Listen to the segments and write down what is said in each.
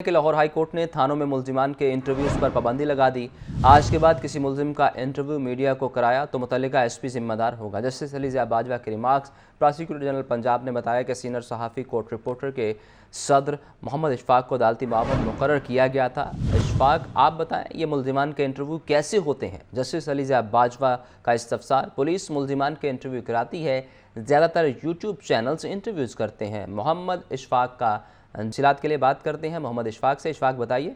کہ Lahore high court نے تھانوں میں ملزمان کے انٹرویوز پر پابندی لگا دی۔ آج کے بعد کسی ملزم کا انٹرویو میڈیا کو کرایا تو متعلقہ ایس پی ذمہ دار ہوگا۔ جسٹس علی ضیاء باجوہ کے ریمارکس۔ پراسیکیوٹر جنرل پنجاب نے بتایا کہ سینئر صحافی کورٹ رپورٹر کے صدر محمد اشفاق کو عدالتی معاون مقرر کیا گیا تھا۔ اشفاق، آپ بتائیں یہ ملزمان کے انٹرویو کیسے ہوتے ہیں؟ جسٹس علی ضیاء باجوہ کا استفسار۔ پولیس ملزمان کے انٹرویو کراتی ہے، زیادہ تر یوٹیوب چینلز انٹرویوز کرتے ہیں۔ محمد اشفاق کا تفصیلات کے لیے بات کرتے ہیں محمد اشفاق سے۔ اشفاق بتائیے۔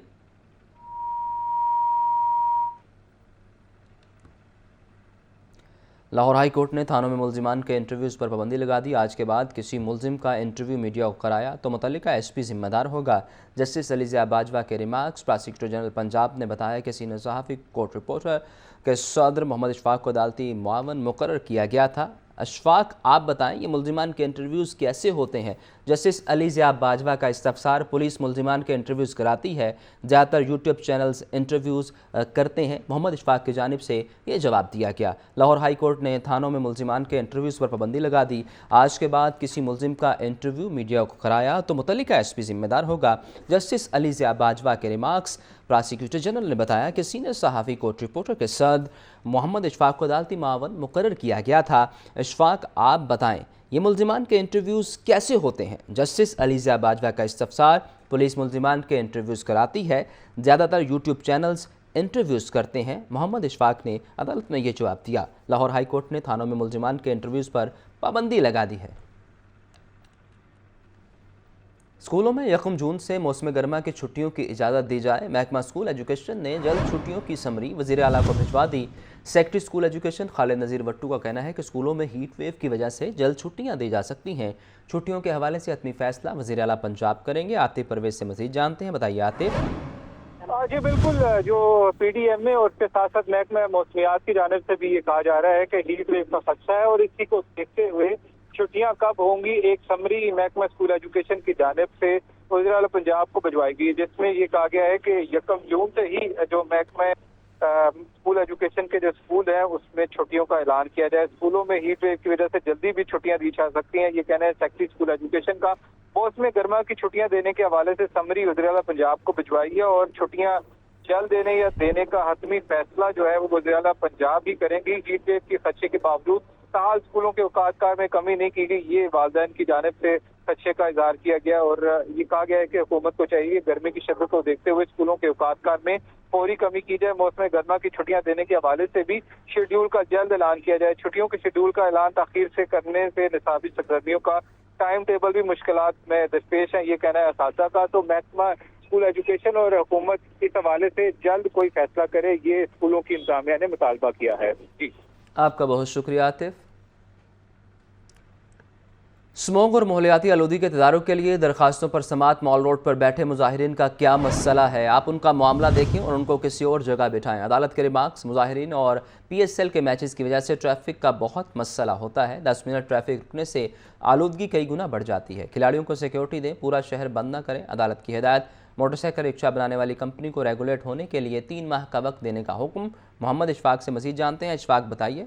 لاہور ہائی کورٹ نے تھانوں میں ملزمان کے انٹرویوز پر پابندی لگا دی۔ آج کے بعد کسی ملزم کا انٹرویو میڈیا کو کرایا تو متعلقہ ایس پی ذمہ دار ہوگا۔ جسٹس علی ضیاء باجوہ کے ریمارکس۔ پراسیکیوٹر جنرل پنجاب نے بتایا کہ سینئر صحافی کورٹ رپورٹر کے صدر محمد اشفاق کو عدالتی معاون مقرر کیا گیا تھا۔ اشفاق، آپ بتائیں یہ ملزمان کے انٹرویوز کیسے ہوتے ہیں؟ جسٹس علی ضیاء باجوہ کا استفسار۔ پولیس ملزمان کے انٹرویوز کراتی ہے، زیادہ تر یوٹیوب چینلز انٹرویوز کرتے ہیں۔ محمد اشفاق کی جانب سے یہ جواب دیا گیا۔ لاہور ہائی کورٹ نے تھانوں میں ملزمان کے انٹرویوز پر پابندی لگا دی۔ آج کے بعد کسی ملزم کا انٹرویو میڈیا کو کرایا تو متعلقہ ایس پی ذمہ دار ہوگا۔ جسٹس علی ضیاء باجوہ کے ریمارکس۔ پراسیکیوٹر جنرل نے بتایا کہ سینئر صحافی کورٹ رپورٹر کے صدر محمد اشفاق کو عدالتی معاون مقرر کیا گیا تھا۔ اشفاق، آپ بتائیں یہ ملزمان کے انٹرویوز کیسے ہوتے ہیں؟ جسٹس علی ضیاء باجوہ کا استفسار۔ پولیس ملزمان کے انٹرویوز کراتی ہے، زیادہ تر یوٹیوب چینلز انٹرویوز کرتے ہیں۔ محمد اشفاق نے عدالت میں یہ جواب دیا۔ لاہور ہائی کورٹ نے تھانوں میں ملزمان کے انٹرویوز پر پابندی لگا دی ہے۔ اسکولوں میں 1 جون سے موسم گرما کی چھٹیوں کی اجازت دی جائے۔ محکمہ اسکول ایجوکیشن نے جلد چھٹیوں کی سمری وزیر اعلیٰ کو بھجوا دی۔ سیکرٹری اسکول ایجوکیشن خالد نذیر وٹو کا کہنا ہے کہ اسکولوں میں ہیٹ ویو کی وجہ سے جلد چھٹیاں دی جا سکتی ہیں۔ چھٹیوں کے حوالے سے حتمی فیصلہ وزیر اعلیٰ پنجاب کریں گے۔ عاطف پرویز سے مزید جانتے ہیں، بتائیے عاطف۔ جی بالکل، جو پی ڈی ایم اے اور اس کے ساتھ ساتھ محکمہ موسمیات کی جانب سے بھی یہ کہا جا رہا ہے کہ ہیٹ ویو کا خدشہ ہے اور اسی کو دیکھتے ہوئے چھٹیاں کب ہوں گی ایک سمری محکمہ اسکول ایجوکیشن کی جانب سے وزیر اعلیٰ پنجاب کو بھجوائی گئی، جس میں یہ کہا گیا ہے کہ 1 جون سے ہی جو محکمہ اسکول ایجوکیشن کے جو اسکول ہیں اس میں چھٹیوں کا اعلان کیا جائے۔ اسکولوں میں ہیٹ ویو کی وجہ سے جلدی بھی چھٹیاں دی جا سکتی ہیں، یہ کہنا ہے سیکرٹری اسکول ایجوکیشن کا۔ موسم گرما کی چھٹیاں دینے کے حوالے سے سمری وزیر اعلیٰ پنجاب کو بھجوائی ہے اور چھٹیاں جلد دینے یا دینے کا حتمی فیصلہ جو ہے وہ وزیر اعلیٰ پنجاب ہی کریں گی۔ ہیٹ ویو کے خدشے کے باوجود تاحال اسکولوں کے اوقات کار میں کمی نہیں کی گئی، یہ والدین کی جانب سے خدشے کا اظہار کیا گیا اور یہ کہا گیا ہے کہ حکومت کو چاہیے گرمی کی شدت کو دیکھتے ہوئے اسکولوں کے اوقات کار میں فوری کمی کی جائے۔ موسم گرما کی چھٹیاں دینے کے حوالے سے بھی شیڈول کا جلد اعلان کیا جائے۔ چھٹیوں کے شیڈول کا اعلان تاخیر سے کرنے سے نصابی سرگرمیوں کا ٹائم ٹیبل بھی مشکلات میں درپیش ہیں، یہ کہنا ہے اساتذہ کا۔ تو محکمہ اسکول ایجوکیشن اور حکومت اس حوالے سے جلد کوئی فیصلہ کرے، یہ اسکولوں کی انتظامیہ نے مطالبہ کیا ہے۔ جی آپ کا بہت شکریہ عاطف۔ سموگ اور ماحولیاتی آلودگی کے تدارک کے لیے درخواستوں پر سماعت مال روڈ پر بیٹھے مظاہرین کا کیا مسئلہ ہے؟ آپ ان کا معاملہ دیکھیں اور ان کو کسی اور جگہ بٹھائیں۔ عدالت کے ریمارکس۔ مظاہرین اور پی ایس ایل کے میچز کی وجہ سے ٹریفک کا بہت مسئلہ ہوتا ہے۔ 10 منٹ ٹریفک رکنے سے آلودگی کئی گنا بڑھ جاتی ہے۔ کھلاڑیوں کو سیکیورٹی دیں، پورا شہر بند نہ کریں۔ عدالت کی ہدایت۔ موٹر سائیکل رکشہ بنانے والی کمپنی کو ریگولیٹ ہونے کے لیے 3 ماہ کا وقت دینے کا حکم۔ محمد اشفاق سے مزید جانتے ہیں۔ اشفاق بتائیے۔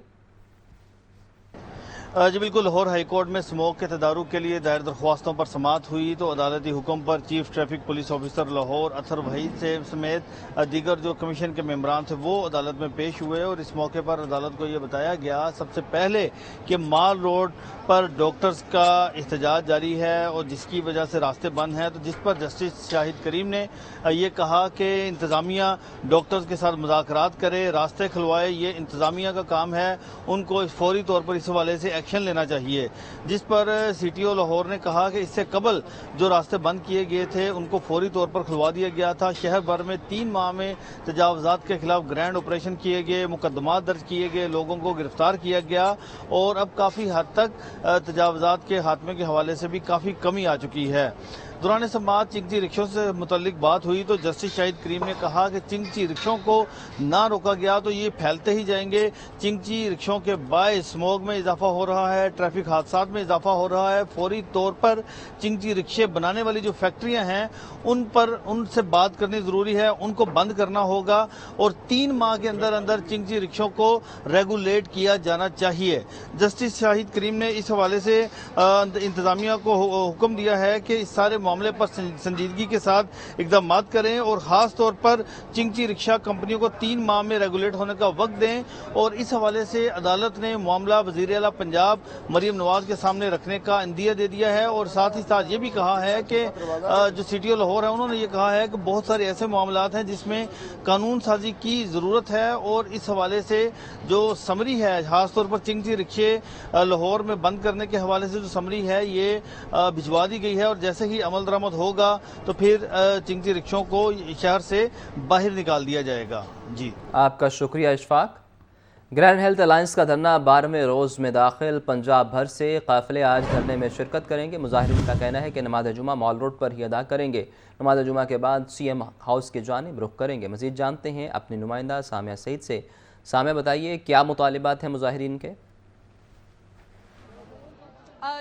جی بالکل، لاہور ہائی کورٹ میں اسموگ کے تدارک کے لیے دائر درخواستوں پر سماعت ہوئی تو عدالتی حکم پر chief traffic police officer Lahore Athar Waheed سے سمیت دیگر جو کمیشن کے ممبران تھے وہ عدالت میں پیش ہوئے اور اس موقع پر عدالت کو یہ بتایا گیا سب سے پہلے کہ مال روڈ پر ڈاکٹرز کا احتجاج جاری ہے اور جس کی وجہ سے راستے بند ہیں، تو جس پر جسٹس شاہد کریم نے یہ کہا کہ انتظامیہ ڈاکٹرز کے ساتھ مذاکرات کرے، راستے کھلوائے، یہ انتظامیہ کا کام ہے، ان کو فوری طور پر اس حوالے سے ایکشن لینا چاہیے۔ جس پر سی ٹی او لاہور نے کہا کہ اس سے قبل جو راستے بند کیے گئے تھے ان کو فوری طور پر کھلوا دیا گیا تھا۔ شہر بھر میں 3 ماہ میں تجاوزات کے خلاف گرینڈ آپریشن کیے گئے، مقدمات درج کیے گئے، لوگوں کو گرفتار کیا گیا اور اب کافی حد تک تجاوزات کے خاتمے کے حوالے سے بھی کافی کمی آ چکی ہے۔ دوران سماعت چنگچی رکشوں سے متعلق بات ہوئی تو جسٹس شاہد کریم نے کہا کہ چنگچی رکشوں کو نہ روکا گیا تو یہ پھیلتے ہی جائیں گے۔ چنگچی رکشوں کے باعث اسموگ میں اضافہ ہو رہا ہے، ٹریفک حادثات میں اضافہ ہو رہا ہے۔ فوری طور پر چنگچی رکشے بنانے والی جو فیکٹریاں ہیں ان سے بات کرنی ضروری ہے، ان کو بند کرنا ہوگا اور 3 ماہ کے اندر اندر چنگچی رکشوں کو ریگولیٹ کیا جانا چاہیے۔ جسٹس شاہد کریم نے اس حوالے سے انتظامیہ کو حکم دیا ہے کہ اس سارے मामले पर संजीदगी के साथ इकदाम करें और ख़ास तौर पर चिंगची रिक्शा कंपनियों को 3 माह में रेगुलेट होने का वक्त दें। और इस हवाले से अदालत ने मामला वज़ीर आला पंजाब मरीम नवाज के सामने रखने का इंदिया दे दिया है और साथ ही साथ ये भी कहा है कि जो CTO लाहौर है उन्होंने ये कहा है कि बहुत सारे ऐसे मामलात हैं जिसमें कानून साजी की ज़रूरत है और इस हवाले से जो समरी है खासतौर पर चिंगची रिक्शे लाहौर में बंद करने के हवाले से जो समरी है ये भिजवा दी गई है और जैसे ही अमल दरामद होगा तो फिर चिंगची रिक्शों को शहर से बाहर निकाल दिया जाएगा। जी आपका शुक्रिया इशफाक। ग्रैंड हेल्थ अलायंस का धरना 12वें रोज़ में दाखिल। पंजाब भर से काफ़िले आज धरने में शिरकत करेंगे। मुजाहिरीन का कहना है कि नमाज जुमा मॉल रोड पर ही अदा करेंगे। नमाज जुमा के बाद CM हाउस की जानिब रुख करेंगे। मज़ीद जानते हैं अपनी नुमाइंदा सामिया सईद से। सामिया, बताइए क्या मुतालिबात हैं मुजाहिरीन के?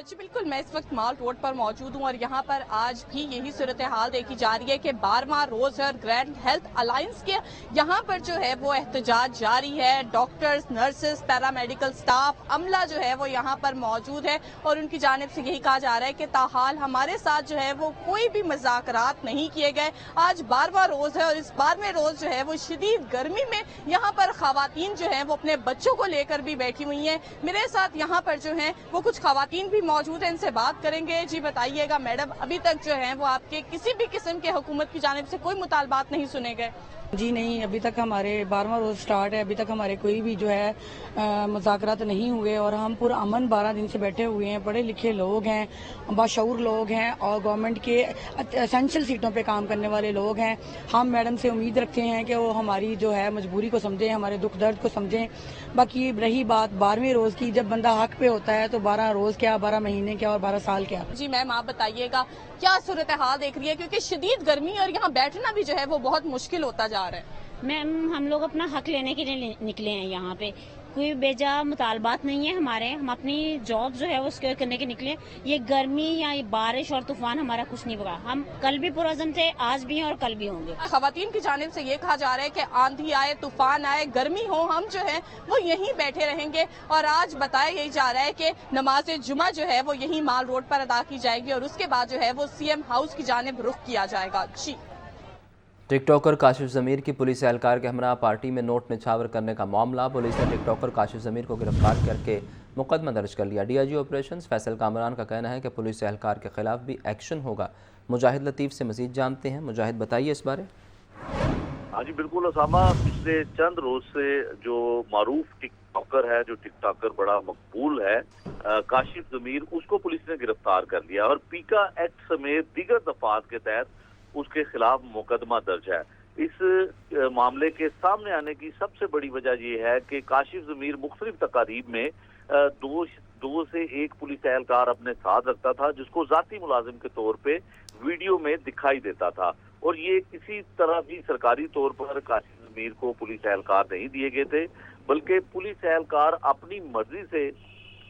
जी बिल्कुल, मैं इस वक्त मॉल रोड पर मौजूद हूँ और यहाँ पर आज भी यही सूरत हाल देखी जा रही है कि 12वां रोज है। ग्रैंड हेल्थ अलायंस के यहाँ पर जो है वो एहतजाज जारी है। डॉक्टर्स, नर्सेस, पैरामेडिकल स्टाफ, अमला जो है वो यहाँ पर मौजूद है और उनकी जानिब से यही कहा जा रहा है कि ताहाल हमारे साथ जो है वो कोई भी मुज़ाकरात नहीं किए गए। आज 12वां रोज है और इस 12वें रोज जो है वो शदीद गर्मी में यहाँ पर खवातीन जो है वो अपने बच्चों को लेकर भी बैठी हुई हैं। मेरे साथ यहाँ पर जो है वो कुछ खवातीन भी मौजूद है, इनसे बात करेंगे। जी बताइएगा मैडम, अभी तक जो है वो आपके किसी भी किस्म के हुकूमत की जानिब से कोई मुतालबात नहीं सुने गए? जी नहीं, अभी तक हमारे 12वां रोज स्टार्ट है, अभी तक हमारे कोई भी जो है मुज़ाकरात नहीं हुए और हम पूरा अमन 12 दिन से बैठे हुए हैं। पढ़े लिखे लोग हैं, बाशऊर लोग हैं और गवर्नमेंट के एसेंशियल सीटों पे काम करने वाले लोग हैं। हम मैडम से उम्मीद रखते हैं कि वो हमारी जो है मजबूरी को समझें, हमारे दुख दर्द को समझें। बाकी रही बात 12वें रोज़ की, जब बंदा हक पे होता है तो 12 रोज़ क्या, 12 महीने क्या और 12 साल क्या। जी मैम, आप बताइएगा क्या सूरत हाल देख रही है, क्योंकि शदीद गर्मी और यहाँ बैठना भी जो है वो बहुत मुश्किल होता जा रहा है। मैम, हम लोग अपना हक लेने के लिए निकले हैं। यहाँ पे कोई बेजा मुतालबात नहीं है हमारे, हम अपनी जॉब जो है वो सिक्योर करने के निकले। ये गर्मी या ये बारिश और तूफान हमारा कुछ नहीं पड़ा। हम कल भी पुरअज़्म थे, आज भी हैं और कल भी होंगे। खवातीन की जानिब से ये कहा जा रहा है कि आंधी आए, तूफान आए, गर्मी हो, हम जो है वो यहीं बैठे रहेंगे। और आज बताया यही जा रहा है कि नमाज जुमा जो है वो यहीं माल रोड पर अदा की जाएगी और उसके बाद जो है वो CM हाउस की जानिब रुख किया जाएगा। जी टिकटॉकर काशिफ ज़मीर की पुलिस एहलकार के हमरा पार्टी में नोट निछावर करने का मामला। पुलिस ने टिकटॉकर काशिफ ज़मीर को गिरफ्तार करके मुकदमा दर्ज कर लिया। DIG ऑपरेशंस फैसल कामरान का कहना है कि पुलिस एहलकार के खिलाफ भी एक्शन होगा। मुजाहिद लतीफ़ से मज़ीद जानते हैं। मुजाहिद, बताइए इस बारे। हाँ जी बिल्कुल उसामा, पिछले चंद रोज से जो मारूफ टिकटॉकर है, जो टिकटॉकर बड़ा मकबूल है, काशिफ ज़मीर, उसको पुलिस ने गिरफ्तार कर लिया और पीका एक्ट समेत दीगर दफात के तहत उसके खिलाफ मुकदमा दर्ज है। इस मामले के सामने आने की सबसे बड़ी वजह यह है कि काशिफ ज़मीर मुख्तलिफ तकारीब में दो से एक पुलिस एहलकार अपने साथ रखता था, जिसको जाती मुलाजिम के तौर पे वीडियो में दिखाई देता था और ये किसी तरह भी सरकारी तौर पर काशिफ ज़मीर को पुलिस एहलकार नहीं दिए गए थे, बल्कि पुलिस एहलकार अपनी मर्जी से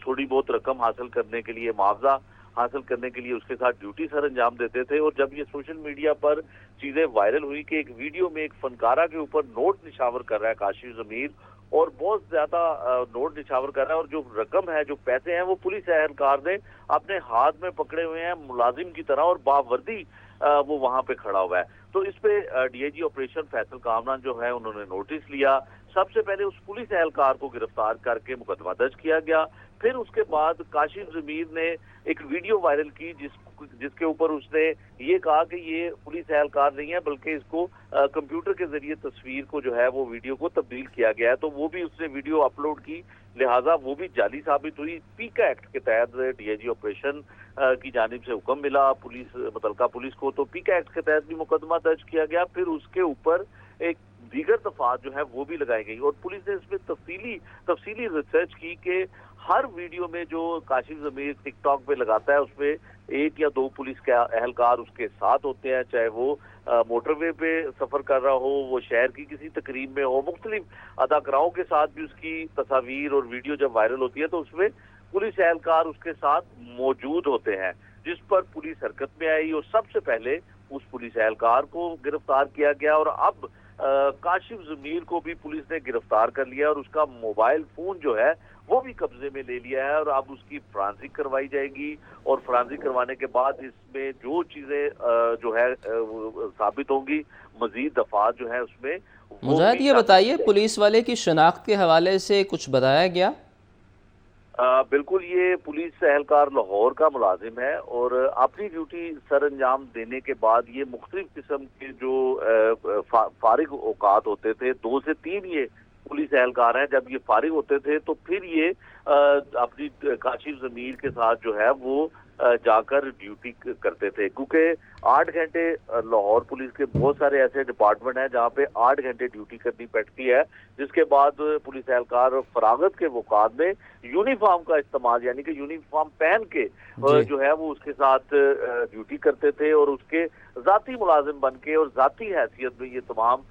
थोड़ी बहुत रकम हासिल करने के लिए, मुआवजा हासिल करने के लिए उसके साथ ड्यूटी सर अंजाम देते थे। और जब ये सोशल मीडिया पर चीजें वायरल हुई कि एक वीडियो में एक फनकारा के ऊपर नोट निछावर कर रहा है काशिफ ज़मीर और बहुत ज्यादा नोट निछावर कर रहा है और जो रकम है, जो पैसे हैं, वो पुलिस एहलकार ने अपने हाथ में पकड़े हुए हैं मुलाजिम की तरह और बावर्दी वो वहां पे खड़ा हुआ है। तो इस पे DIG ऑपरेशन फैसल कामरान जो है उन्होंने नोटिस लिया। सबसे पहले उस पुलिस एहलकार को गिरफ्तार करके मुकदमा दर्ज किया गया। फिर उसके बाद काशिफ ज़मीर ने एक वीडियो वायरल की जिसके ऊपर उसने ये कहा कि ये पुलिस एहलकार नहीं है, बल्कि इसको कंप्यूटर के जरिए तस्वीर को जो है वो वीडियो को तब्दील किया गया है। तो वो भी उसने वीडियो अपलोड की, लिहाजा वो भी जाली साबित हुई। पीका एक्ट के तहत DIG ऑपरेशन की जानिब से हुक्म मिला मुतलका पुलिस को, तो पीका एक्ट के तहत भी मुकदमा दर्ज किया गया। फिर उसके ऊपर एक दीगर दफात जो है वो भी लगाई गई और पुलिस ने इसमें तफसीली रिसर्च की कि हर वीडियो में जो काशिफ ज़मीर टिकटॉक पे लगाता है उसमें एक या दो पुलिस के एहलकार उसके साथ होते हैं, चाहे वो मोटरवे पे सफर कर रहा हो, वो शहर की किसी तकरीब में हो, मुख्तलिफ अदाकाराओं के साथ भी उसकी तस्वीर और वीडियो जब वायरल होती है तो उसमें पुलिस एहलकार उसके साथ मौजूद होते हैं, जिस पर पुलिस हरकत में आई और सबसे पहले उस पुलिस एहलकार को गिरफ्तार किया गया। और अब काशिफ ज़मीर को भी पुलिस ने गिरफ्तार कर लिया और उसका मोबाइल फोन जो है वो भी कब्जे में ले लिया है और अब उसकी फॉरेंसिक करवाई जाएगी और फॉरेंसिक करवाने के बाद इसमें जो चीजें जो है साबित होंगी, मजीद दफात जो है उसमें। मुजाहिद, ये बताइए, पुलिस वाले की शनाख्त के हवाले से कुछ बताया गया? बिल्कुल, ये पुलिस एहलकार लाहौर का मुलाजिम है और अपनी ड्यूटी सर अंजाम देने के बाद ये मुख्तलिफ किस्म के जो फारिग औकात होते थे, 2 से 3 ये पुलिस एहलकार हैं, जब ये फारिग होते थे तो फिर ये अपनी काशिफ ज़मीर के साथ जो है वो जाकर ड्यूटी करते थे, क्योंकि 8 घंटे लाहौर पुलिस के बहुत सारे ऐसे डिपार्टमेंट हैं जहाँ पे 8 घंटे ड्यूटी करनी पड़ती है, जिसके बाद पुलिस एहलकार फरागत के वक़ात में यूनिफॉर्म का इस्तेमाल, यानी कि यूनिफॉर्म पहन के जो है वो उसके साथ ड्यूटी करते थे और उसके ज़ाती मुलाजिम बन के और ज़ाती हैसियत में ये तमाम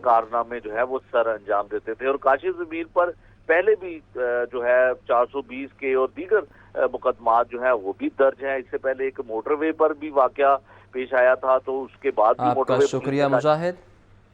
कारनामे जो है वो सर अंजाम देते थे। और काशिफ ज़मीर पर पहले भी जो है 420 के और दीगर मुकदमात जो है वो भी दर्ज हैं। इससे पहले एक मोटरवे पर भी वाकया पेश आया था, तो उसके बाद भी आपका शुक्रिया मुजाहिद।